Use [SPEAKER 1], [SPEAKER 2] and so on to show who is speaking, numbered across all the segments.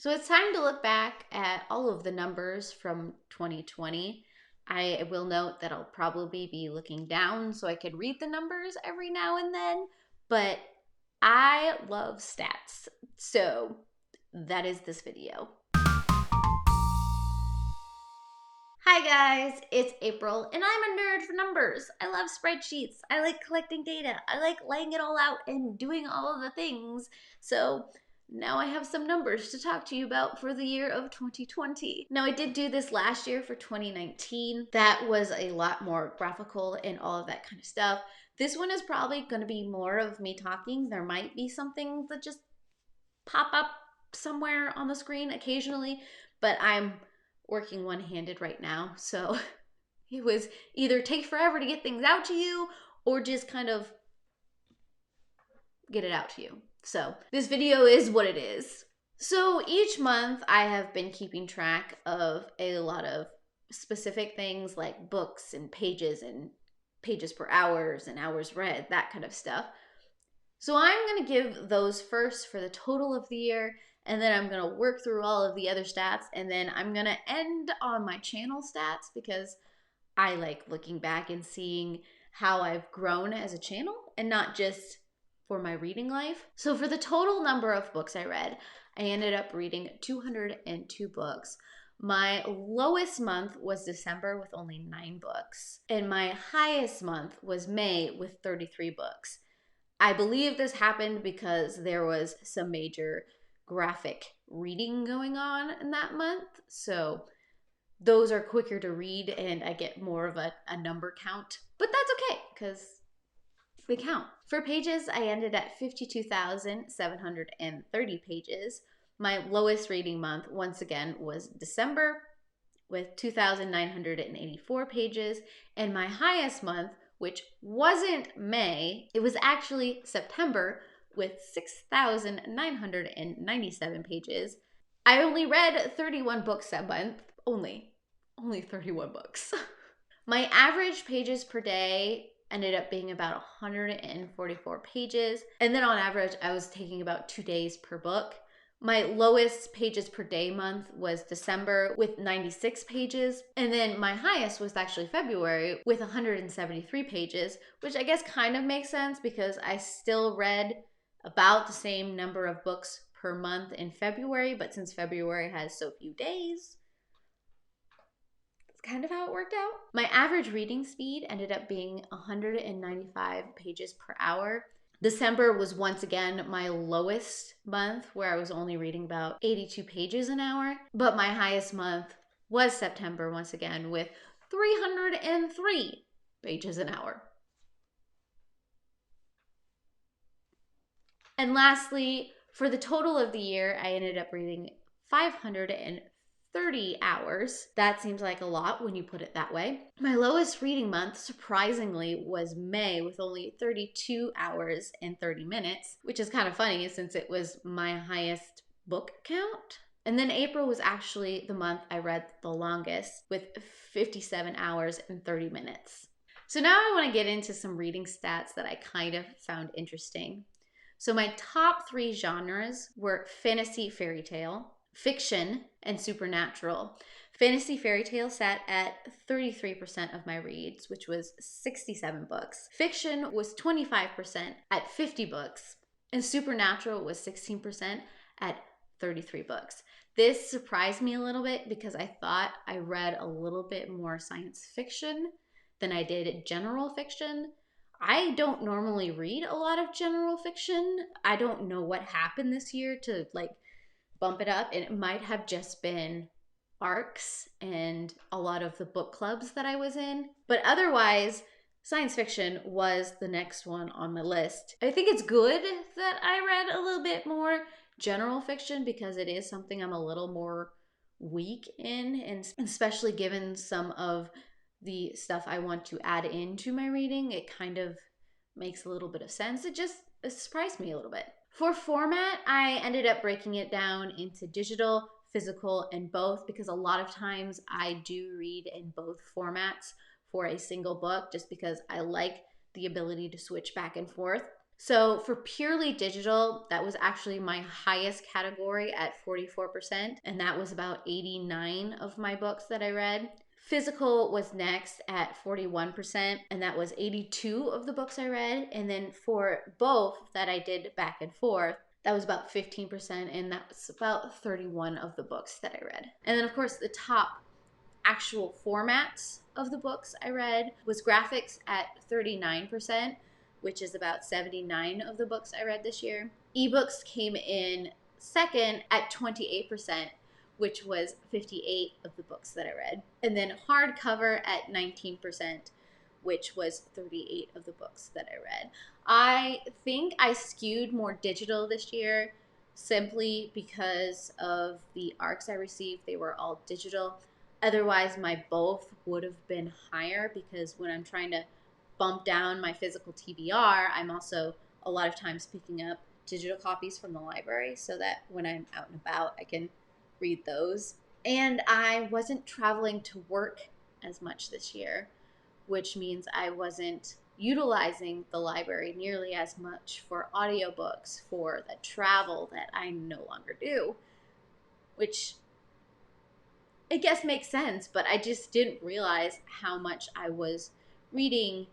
[SPEAKER 1] So it's time to look back at all of the numbers from 2020. I will note that I'll probably be looking down so I could read the numbers every now and then, but I love stats. So that is this video. Hi guys, it's April and I'm a nerd for numbers. I love spreadsheets. I like collecting data. I like laying it all out and doing all of the things. So now I have some numbers to talk to you about for the year of 2020. Now I did do this last year for 2019. That was a lot more graphical and all of that kind of stuff. This one is probably going to be more of me talking. There might be some things that just pop up somewhere on the screen occasionally, but I'm working one-handed right now, so it was either take forever to get things out to you or just kind of get it out to you. So this video is what it is. So each month I have been keeping track of a lot of specific things like books and pages per hours and hours read, that kind of stuff. So I'm going to give those first for the total of the year, and then I'm going to work through all of the other stats, and then I'm going to end on my channel stats because I like looking back and seeing how I've grown as a channel and not just for my reading life. So for the total number of books I read, I ended up reading 202 books. My lowest month was December with only 9 books, and my highest month was May with 33 books. I believe this happened because there was some major graphic reading going on in that month. So those are quicker to read and I get more of a number count. But that's okay because they count. For pages, I ended at 52,730 pages. My lowest reading month, once again, was December with 2,984 pages. And my highest month, which wasn't May, it was actually September with 6,997 pages. I only read 31 books that month. Only 31 books. My average pages per day ended up being about 144 pages. And then on average, I was taking about 2 days per book. My lowest pages per day month was December with 96 pages. And then my highest was actually February with 173 pages, which I guess kind of makes sense because I still read about the same number of books per month in February, but since February has so few days, that's kind of how it worked out. My average reading speed ended up being 195 pages per hour. December was once again my lowest month where I was only reading about 82 pages an hour, but my highest month was September once again with 303 pages an hour. And lastly, for the total of the year, I ended up reading 530 hours. That seems like a lot when you put it that way. My lowest reading month, surprisingly, was May with only 32 hours and 30 minutes, which is kind of funny since it was my highest book count. And then April was actually the month I read the longest with 57 hours and 30 minutes. So now I want to get into some reading stats that I kind of found interesting. So my top 3 genres were fantasy fairy tale, fiction, and supernatural. Fantasy fairy tale sat at 33% of my reads, which was 67 books. Fiction was 25% at 50 books, and supernatural was 16% at 33 books. This surprised me a little bit because I thought I read a little bit more science fiction than I did general fiction. I don't normally read a lot of general fiction. I don't know what happened this year to like bump it up, and it might have just been arcs and a lot of the book clubs that I was in. But otherwise, science fiction was the next one on my list. I think it's good that I read a little bit more general fiction because it is something I'm a little more weak in, and especially given some of the stuff I want to add into my reading, it kind of makes a little bit of sense. It surprised me a little bit. For format, I ended up breaking it down into digital, physical, and both because a lot of times I do read in both formats for a single book just because I like the ability to switch back and forth. So for purely digital, that was actually my highest category at 44%, and that was about 89 of my books that I read. Physical was next at 41%, and that was 82 of the books I read. And then for both that I did back and forth, that was about 15%, and that's about 31 of the books that I read. And then, of course, the top actual formats of the books I read was graphics at 39%, which is about 79 of the books I read this year. Ebooks came in second at 28%, which was 58 of the books that I read. And then hardcover at 19%, which was 38 of the books that I read. I think I skewed more digital this year simply because of the ARCs I received. They were all digital. Otherwise, my both would have been higher because when I'm trying to bump down my physical TBR, I'm also a lot of times picking up digital copies from the library so that when I'm out and about, I can read those. And I wasn't traveling to work as much this year, which means I wasn't utilizing the library nearly as much for audiobooks for the travel that I no longer do, which I guess makes sense, but I just didn't realize how much I was reading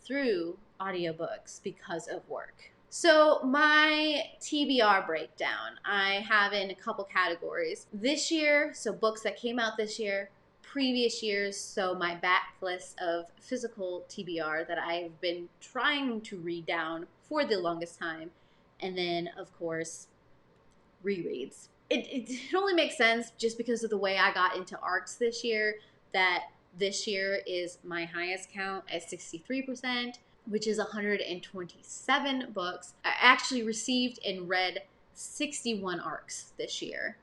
[SPEAKER 1] through audiobooks because of work. So my TBR breakdown, I have in a couple categories. This year, so books that came out this year, previous years, so my backlist of physical TBR that I've been trying to read down for the longest time, and then, of course, rereads. It only makes sense just because of the way I got into ARCs this year, that this year is my highest count at 63%, which is 127 books. I actually received and read 61 ARCs this year,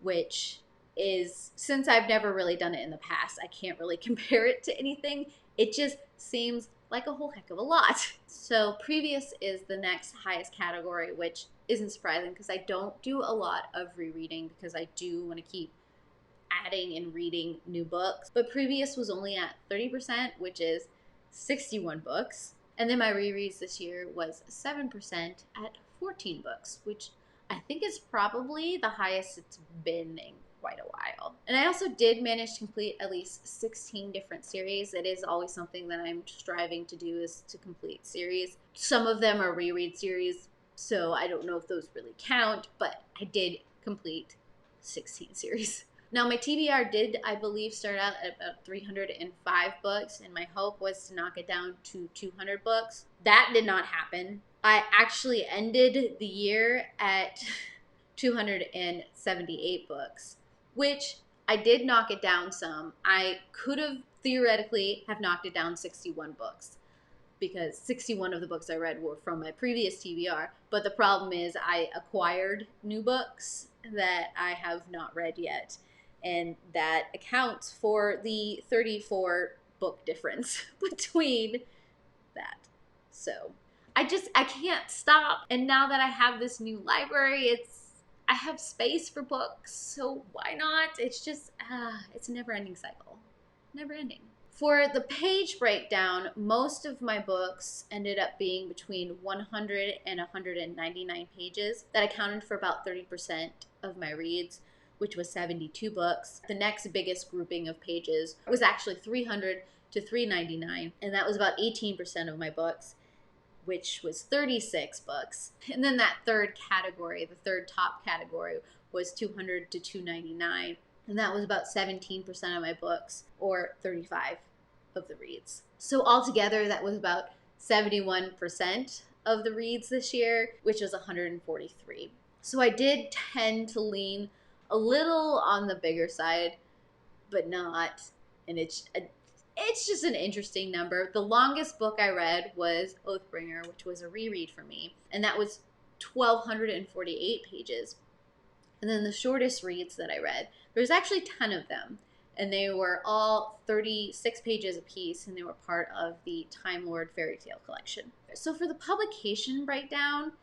[SPEAKER 1] which is, since I've never really done it in the past, I can't really compare it to anything. It just seems like a whole heck of a lot. So previous is the next highest category, which isn't surprising because I don't do a lot of rereading because I do want to keep adding and reading new books. But previous was only at 30%, which is 61 books. And then my rereads this year was 7% at 14 books, which I think is probably the highest it's been in quite a while. And I also did manage to complete at least 16 different series. It is always something that I'm striving to do, is to complete series. Some of them are reread series, so I don't know if those really count, but I did complete 16 series. Now, my TBR did, I believe, start out at about 305 books, and my hope was to knock it down to 200 books. That did not happen. I actually ended the year at 278 books, which I did knock it down some. I could have theoretically have knocked it down 61 books because 61 of the books I read were from my previous TBR. But the problem is I acquired new books that I have not read yet. And that accounts for the 34 book difference between that. So I can't stop. And now that I have this new library, I have space for books, so why not? It's just, it's a never-ending cycle. Never ending. For the page breakdown, most of my books ended up being between 100 and 199 pages. That accounted for about 30% of my reads, which was 72 books. The next biggest grouping of pages was actually 300 to 399, and that was about 18% of my books, which was 36 books. And then that third category, the third top category, was 200 to 299, and that was about 17% of my books, or 35 of the reads. So altogether, that was about 71% of the reads this year, which was 143. So I did tend to lean a little on the bigger side, but not. And it's just an interesting number. The longest book I read was Oathbringer, which was a reread for me, and that was 1,248 pages. And then the shortest reads that I read, there's actually 10 of them, and they were all 36 pages apiece, and they were part of the Time Lord fairy tale collection. So for the publication breakdown,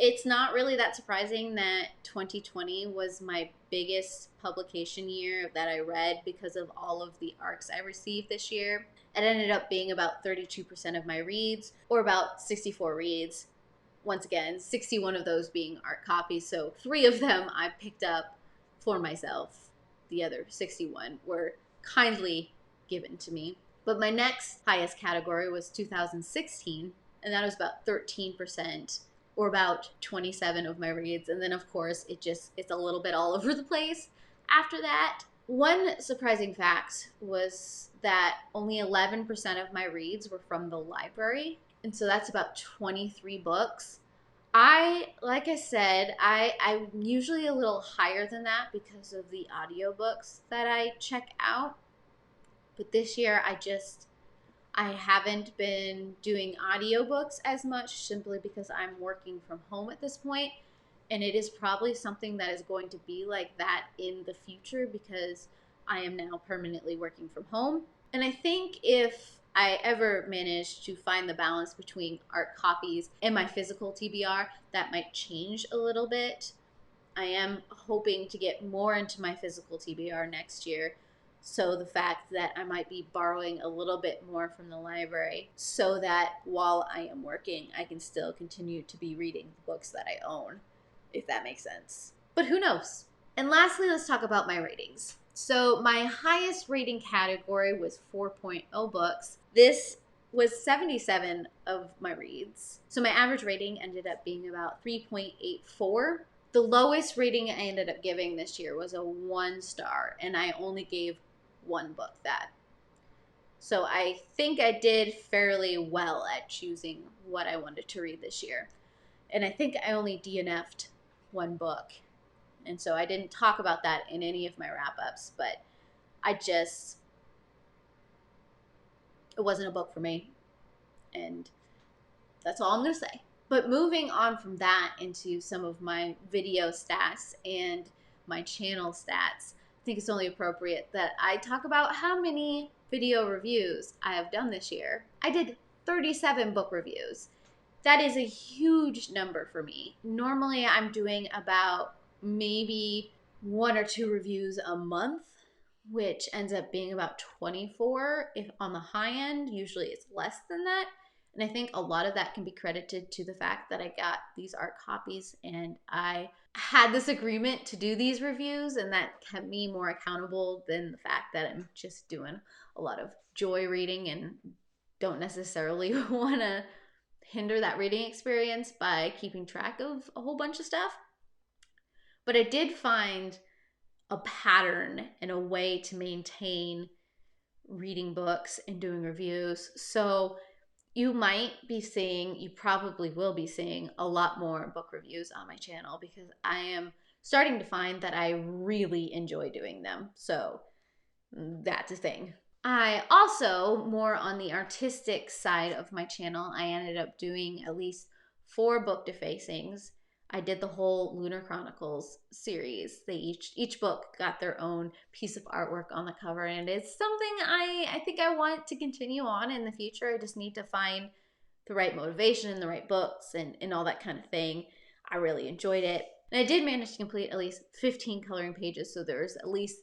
[SPEAKER 1] it's not really that surprising that 2020 was my biggest publication year that I read because of all of the ARCs I received this year. It ended up being about 32% of my reads, or about 64 reads, once again, 61 of those being art copies. So 3 of them I picked up for myself. The other 61 were kindly given to me. But my next highest category was 2016, and that was about 13%, or about 27 of my reads. And then of course it's a little bit all over the place after that. One surprising fact was that only 11% of my reads were from the library, and so that's about 23 books. Like I said, I'm usually a little higher than that because of the audiobooks that I check out. But this year I haven't been doing audiobooks as much, simply because I'm working from home at this point. And it is probably something that is going to be like that in the future because I am now permanently working from home. And I think if I ever manage to find the balance between art copies and my physical TBR, that might change a little bit. I am hoping to get more into my physical TBR next year. So the fact that I might be borrowing a little bit more from the library so that while I am working, I can still continue to be reading the books that I own, if that makes sense. But who knows? And lastly, let's talk about my ratings. So my highest rating category was 4.0 books. This was 77 of my reads. So my average rating ended up being about 3.84. The lowest rating I ended up giving this year was a 1 star, and I only gave one book that. So I think I did fairly well at choosing what I wanted to read this year. And I think I only DNF'd one book. And so I didn't talk about that in any of my wrap-ups, but it wasn't a book for me. And that's all I'm going to say. But moving on from that into some of my video stats and my channel stats, I think it's only appropriate that I talk about how many video reviews I have done this year. I did 37 book reviews. That is a huge number for me. Normally I'm doing about maybe 1 or 2 reviews a month, which ends up being about 24 if on the high end. Usually it's less than that. And I think a lot of that can be credited to the fact that I got these art copies and I had this agreement to do these reviews, and that kept me more accountable than the fact that I'm just doing a lot of joy reading and don't necessarily want to hinder that reading experience by keeping track of a whole bunch of stuff. But I did find a pattern and a way to maintain reading books and doing reviews. So you probably will be seeing a lot more book reviews on my channel because I am starting to find that I really enjoy doing them. So that's a thing. I also, more on the artistic side of my channel, I ended up doing at least 4 book defacings. I did the whole Lunar Chronicles series. They each book got their own piece of artwork on the cover, and it's something I think I want to continue on in the future. I just need to find the right motivation and the right books and all that kind of thing. I really enjoyed it. And I did manage to complete at least 15 coloring pages, so there's at least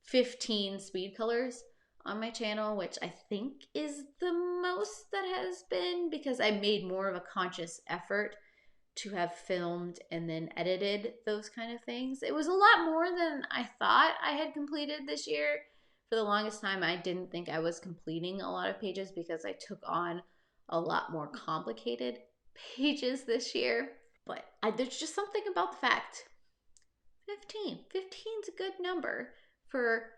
[SPEAKER 1] 15 speed colors on my channel, which I think is the most that has been, because I made more of a conscious effort to have filmed and then edited those kind of things. It was a lot more than I thought I had completed this year. For the longest time, I didn't think I was completing a lot of pages because I took on a lot more complicated pages this year. But there's just something about the fact 15's a good number for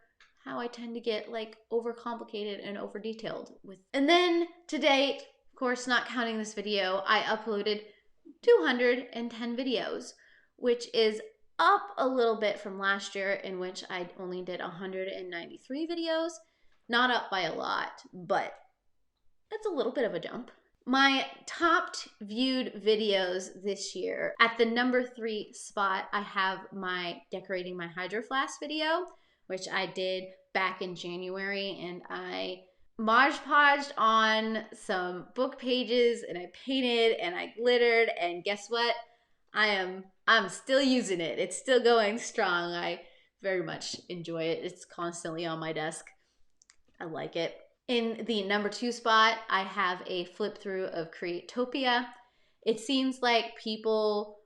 [SPEAKER 1] how I tend to get like overcomplicated and over detailed with. And then to date, of course, not counting this video, I uploaded 210 videos, which is up a little bit from last year, in which I only did 193 videos. Not up by a lot, but that's a little bit of a jump. My top viewed videos this year, at the number 3 spot, I have my decorating my Hydro Flask video, which I did back in January, and I Mod Podged on some book pages, and I painted and I glittered, and guess what? I'm still using it. It's still going strong. I very much enjoy it. It's constantly on my desk. I like it. In the number 2 spot, I have a flip through of Creatopia, It seems like people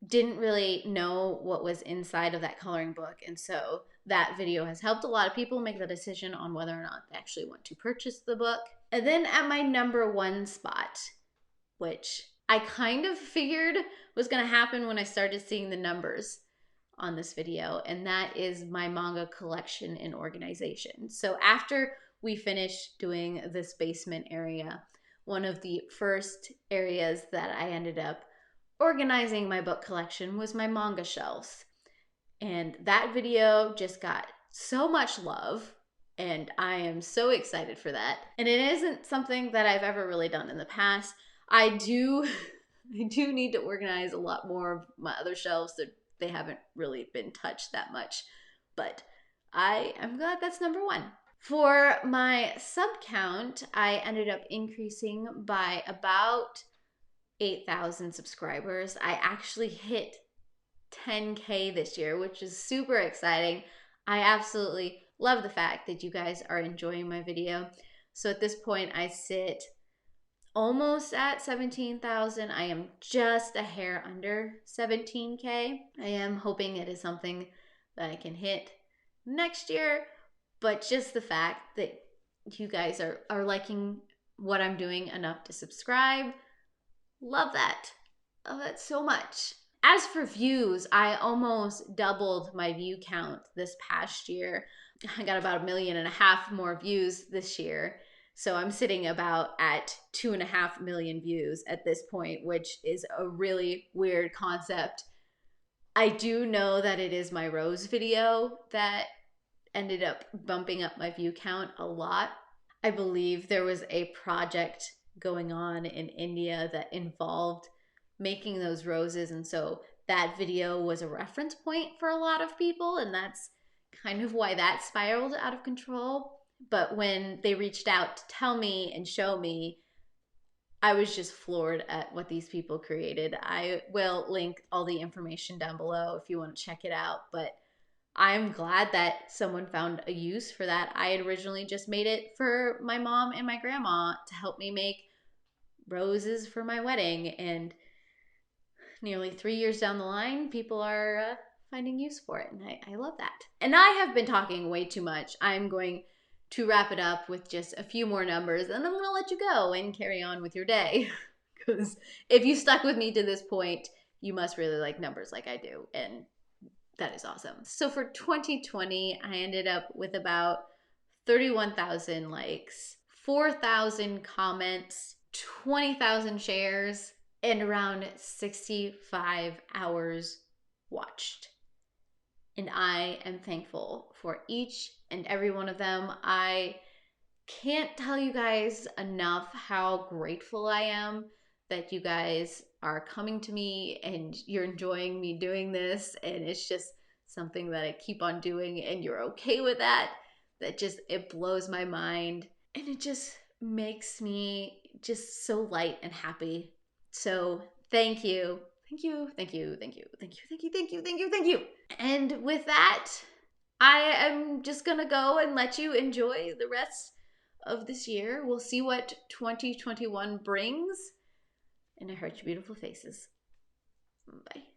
[SPEAKER 1] didn't really know what was inside of that coloring book. And so that video has helped a lot of people make the decision on whether or not they actually want to purchase the book. And then at my number one spot, which I kind of figured was going to happen when I started seeing the numbers on this video, and that is my manga collection and organization. So after we finished doing this basement area, one of the first areas that I ended up organizing my book collection was my manga shelves. And that video just got so much love, and I am so excited for that. And it isn't something that I've ever really done in the past. I do need to organize a lot more of my other shelves that they haven't really been touched that much. But I am glad that's number one. For my sub count, I ended up increasing by about 8,000 subscribers. I actually hit 10K this year, which is super exciting. I absolutely love the fact that you guys are enjoying my video. So at this point, I sit almost at 17,000. I am just a hair under 17K. I am hoping it is something that I can hit next year, but just the fact that you guys are liking what I'm doing enough to subscribe, love that. Love that so much. As for views, I almost doubled my view count this past year. I got about 1.5 million more views this year. So I'm sitting about at 2.5 million views at this point, which is a really weird concept. I do know that it is my Rose video that ended up bumping up my view count a lot. I believe there was a project going on in India that involved making those roses, and so that video was a reference point for a lot of people, and that's kind of why that spiraled out of control. But when they reached out to tell me and show me, I was just floored at what these people created. I will link all the information down below if you want to check it out, but I'm glad that someone found a use for that. I had originally just made it for my mom and my grandma to help me make roses for my wedding, and nearly 3 years down the line, people are finding use for it, and I love that. And I have been talking way too much. I'm going to wrap it up with just a few more numbers, and then I'm going to let you go and carry on with your day. Because if you stuck with me to this point, you must really like numbers like I do, and that is awesome. So for 2020, I ended up with about 31,000 likes, 4,000 comments, 20,000 shares, and around 65 hours watched. And I am thankful for each and every one of them. I can't tell you guys enough how grateful I am that you guys are coming to me and you're enjoying me doing this, and it's just something that I keep on doing, and you're okay with that. That just, it blows my mind, and it just makes me just so light and happy. So thank you. Thank you, thank you, thank you, thank you, thank you, thank you, thank you, thank you. And with that, I am just gonna go and let you enjoy the rest of this year. We'll see what 2021 brings. And I heart your beautiful faces. Bye.